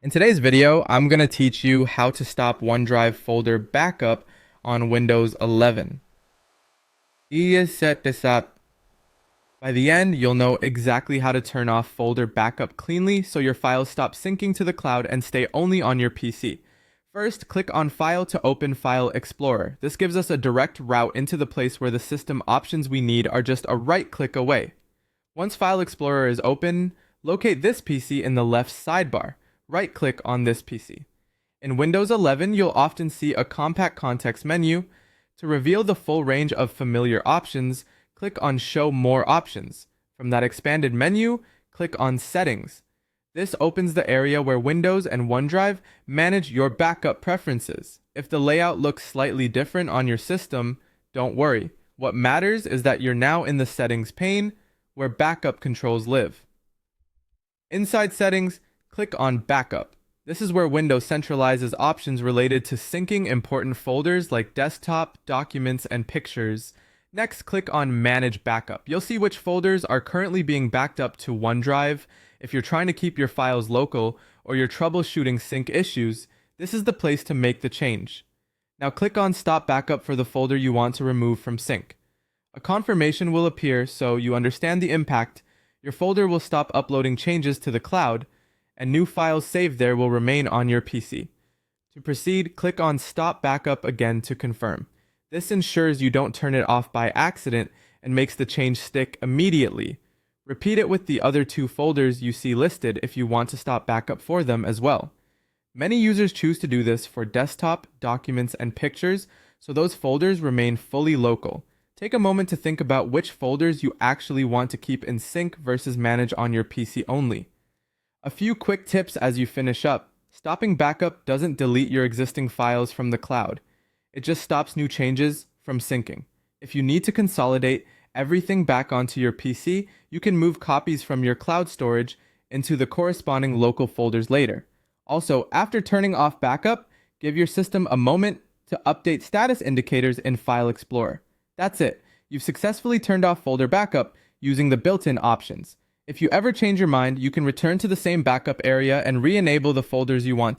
In today's video, I'm going to teach you how to stop OneDrive folder backup on Windows 11. You set this up. By the end, you'll know exactly how to turn off folder backup cleanly so your files stop syncing to the cloud and stay only on your PC. First, click on File to open File Explorer. This gives us a direct route into the place where the system options we need are just a right click away. Once File Explorer is open, locate this PC in the left sidebar. Right-click on this PC. In Windows 11, you'll often see a compact context menu. To reveal the full range of familiar options, click on Show More Options. From that expanded menu, click on Settings. This opens the area where Windows and OneDrive manage your backup preferences. If the layout looks slightly different on your system, don't worry. What matters is that you're now in the Settings pane, where backup controls live. Inside Settings, click on Backup. This is where Windows centralizes options related to syncing important folders like desktop, documents, and pictures. Next, click on Manage Backup. You'll see which folders are currently being backed up to OneDrive. If you're trying to keep your files local or you're troubleshooting sync issues, this is the place to make the change. Now click on Stop Backup for the folder you want to remove from sync. A confirmation will appear so you understand the impact. Your folder will stop uploading changes to the cloud, and new files saved there will remain on your PC. To proceed, click on Stop Backup again to confirm. This ensures you don't turn it off by accident and makes the change stick immediately. Repeat it with the other two folders you see listed if you want to stop backup for them as well. Many users choose to do this for desktop, documents, and pictures, so those folders remain fully local. Take a moment to think about which folders you actually want to keep in sync versus manage on your PC only. A few quick tips as you finish up. Stopping backup doesn't delete your existing files from the cloud. It just stops new changes from syncing. If you need to consolidate everything back onto your PC, you can move copies from your cloud storage into the corresponding local folders later. Also, after turning off backup, give your system a moment to update status indicators in File Explorer. That's it. You've successfully turned off folder backup using the built-in options. If you ever change your mind, you can return to the same backup area and re-enable the folders you want to